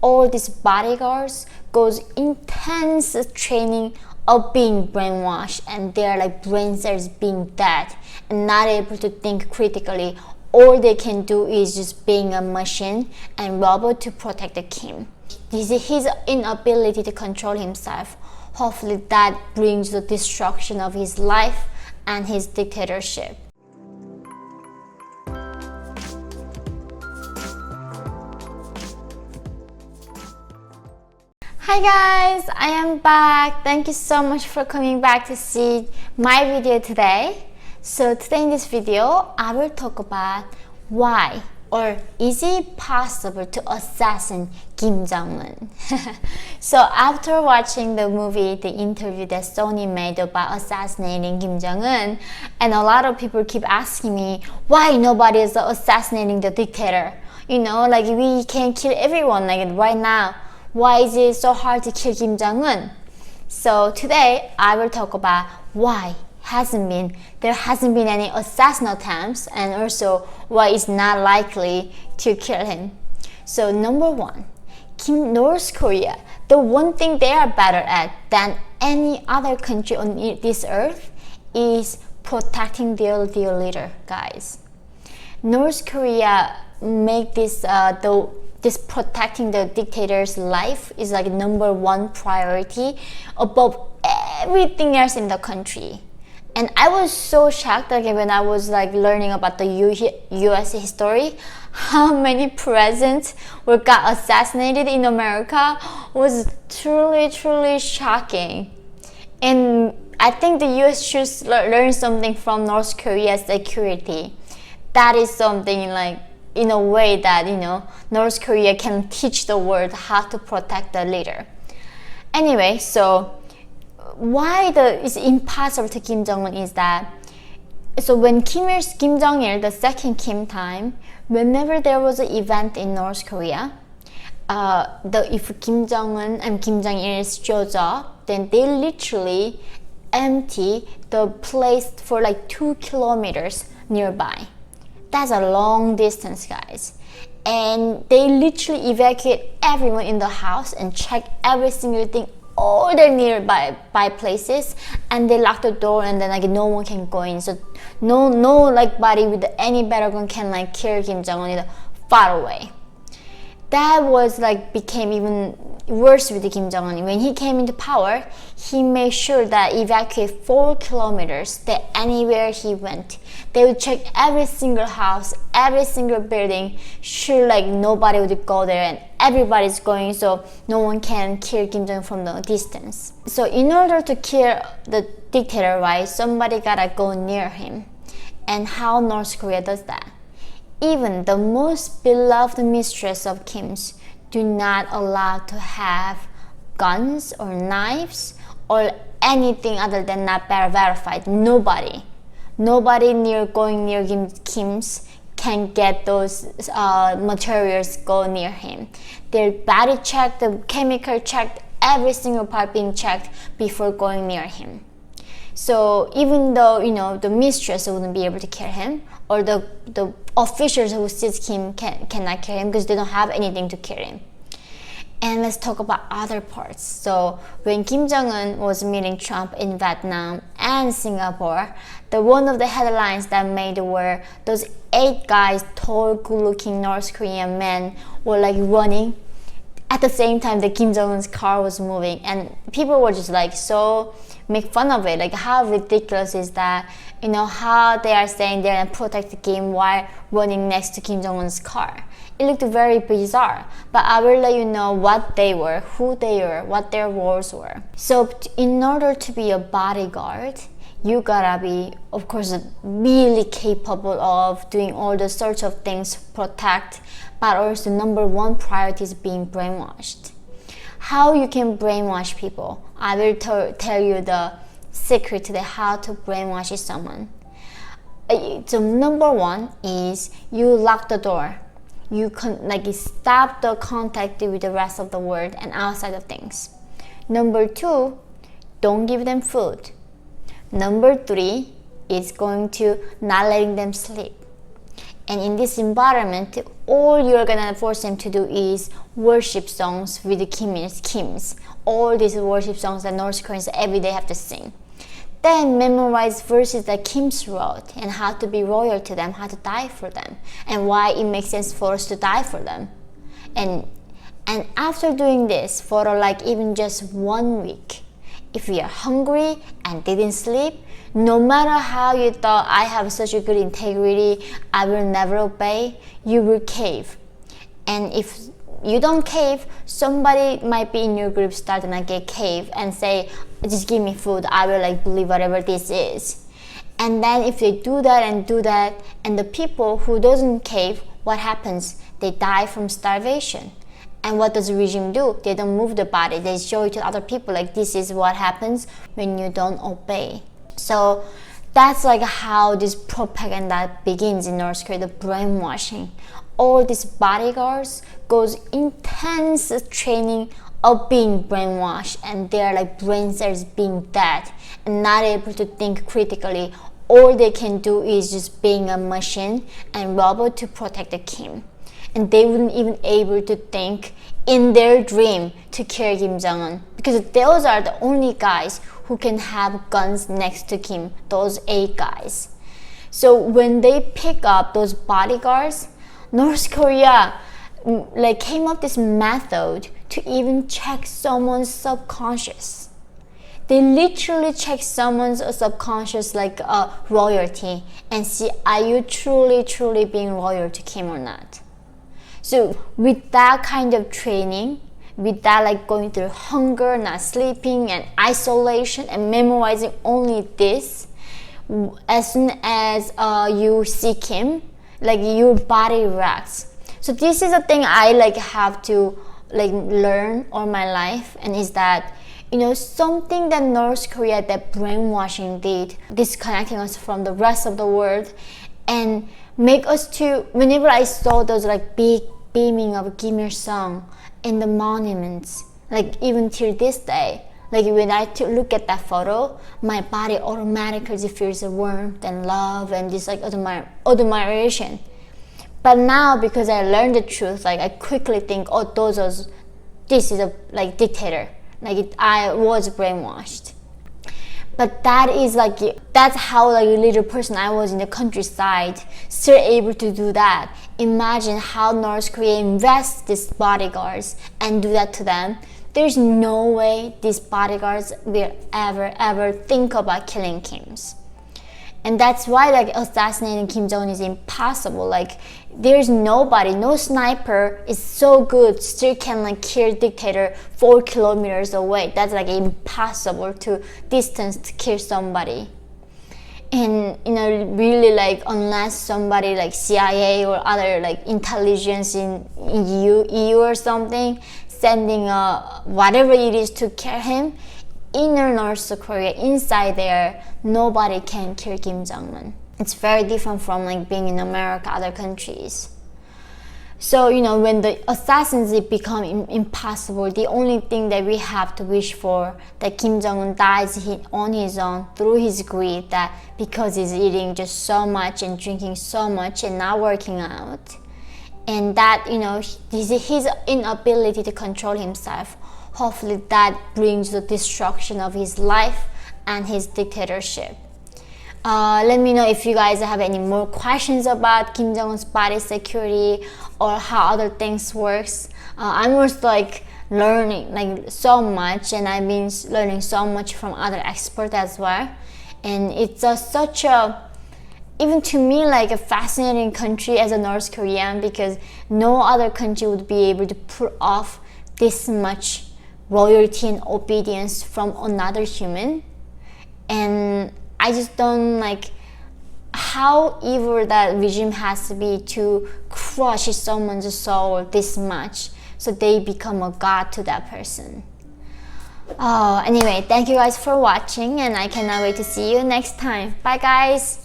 all these bodyguards goes intense training of being brainwashed, and their like brain cells being dead and not able to think critically. All they can do is just being a machine and robot to protect the Kim. His inability to control himself, hopefully that brings the destruction of his life and his dictatorship. Hi guys, I am back. Thank you so much for coming back to see my video today. So today in this video, I will talk about why or is it possible to assassinate Kim Jong-un? So after watching the movie, the interview that Sony made about assassinating Kim Jong-un, and a lot of people keep asking me why nobody is assassinating the dictator. You know, like we can kill everyone like right now. Why is it so hard to kill Kim Jong-un? So today I will talk about why there hasn't been any assassin attempts, and also why it's not likely to kill him. So number one, North Korea, the one thing they are better at than any other country on this earth is protecting their leader, guys. North Korea make this this protecting the dictator's life is like number one priority above everything else in the country. And I was so shocked when I was like learning about the US history, how many presidents got assassinated in America was truly shocking. And I think the US should learn something from North Korea's security. That is something like in a way that, you know, North Korea can teach the world how to protect the leader. Anyway, so why it's impossible to Kim Jong-un is that, so when Kim Jong-il, the second Kim time, whenever there was an event in North Korea, if Kim Jong-un and Kim Jong-il shows up, then they literally empty the place for like 2 kilometers nearby. That's a long distance, guys. And they literally evacuate everyone in the house and check every single thing, all the nearby places, and they lock the door, and then like no one can go in. So no like body with any better gun can like kill Kim Jong-un far away. That was like became even worse with Kim Jong-un. When he came into power, he made sure that evacuate 4 kilometers, that anywhere he went, they would check every single house, every single building, sure like nobody would go there and everybody's going, so no one can kill Kim Jong-un from the distance. So in order to kill the dictator, right, somebody gotta go near him. And how North Korea does that? Even the most beloved mistress of Kim's do not allow to have guns or knives or anything other than not verified. Nobody going near Kim's can get those materials go near him. Their body checked, the chemical checked, every single part being checked before going near him. So even though, you know, the mistress wouldn't be able to kill him, or the officials who sees him cannot kill him because they don't have anything to kill him. And let's talk about other parts. So when Kim Jong-un was meeting Trump in Vietnam and Singapore, one of the headlines that made were those 8 guys, tall, good-looking North Korean men were like running at the same time that Kim Jong-un's car was moving, and people were just like so make fun of it, like how ridiculous is that, you know, how they are staying there and protect the Kim while running next to Kim Jong-un's car. It looked very bizarre, but I will let you know what they were, who they were, what their roles were. So in order to be a bodyguard, you gotta be, of course, really capable of doing all the sorts of things, protect, but also number one priority is being brainwashed. How you can brainwash people, I will tell you the secret to how to brainwash someone. So number one is you lock the door. You can stop the contact with the rest of the world and outside of things. Number two, don't give them food. Number three is going to not letting them sleep. And in this environment, all you're gonna force them to do is worship songs with the Kims. All these worship songs that North Koreans every day have to sing. Then memorize verses that Kims wrote and how to be loyal to them, how to die for them, and why it makes sense for us to die for them. And after doing this for like even just 1 week, if you are hungry and didn't sleep, no matter how you thought I have such a good integrity, I will never obey, you will cave. And if you don't cave, somebody might be in your group starting to get cave and say, just give me food, I will like believe whatever this is. And then if they do that, and the people who doesn't cave, what happens? They die from starvation. And what does the regime do? They don't move the body, they show it to other people like this is what happens when you don't obey. So that's like how this propaganda begins in North Korea, the brainwashing. All these bodyguards goes intense training of being brainwashed, and their like brain cells being dead and not able to think critically. All they can do is just being a machine and robot to protect the Kim. And they wouldn't even able to think in their dream to kill Kim Jong-un, because those are the only guys who can have guns next to Kim, those 8 guys. So when they pick up those bodyguards, North Korea like came up this method to even check someone's subconscious. They literally check someone's subconscious like royalty and see, are you truly being loyal to Kim or not? So with that kind of training, with that like going through hunger, not sleeping, and isolation, and memorizing only this, as soon as you see Kim, like your body reacts. So this is a thing I like have to like learn all my life, and is that, you know, something that North Korea, that brainwashing did, disconnecting us from the rest of the world, and make us to, whenever I saw those like big beaming of Kim Il Sung in the monuments, like even till this day, like when I look at that photo, my body automatically feels a warmth and love and this like admiration. But now, because I learned the truth, like I quickly think, oh, this is a like dictator. Like I was brainwashed. But that is like, that's how like a little person I was in the countryside still able to do that. Imagine how North Korea invests these bodyguards and do that to them. There's no way these bodyguards will ever think about killing Kims. And that's why like assassinating Kim Jong-un is impossible. Like there's nobody, no sniper is so good, still can like kill dictator 4 kilometers away. That's like impossible to distance to kill somebody. And you know, really like unless somebody like CIA or other like intelligence in EU or something sending whatever it is to kill him, inner North Korea, inside there, nobody can kill Kim Jong-un. It's very different from like being in America, other countries. So, you know, when the assassins become impossible, the only thing that we have to wish for, that Kim Jong-un dies on his own through his greed, that because he's eating just so much and drinking so much and not working out, and that, you know, his inability to control himself, hopefully that brings the destruction of his life and his dictatorship. Let me know if you guys have any more questions about Kim Jong-un's body security or how other things works. I'm also like learning like so much, and I've been learning so much from other experts as well. And it's such a, even to me, like a fascinating country as a North Korean, because no other country would be able to pull off this much loyalty and obedience from another human. And I just don't like how evil that regime has to be to crush someone's soul this much so they become a god to that person. Anyway, thank you guys for watching, and I cannot wait to see you next time. Bye guys.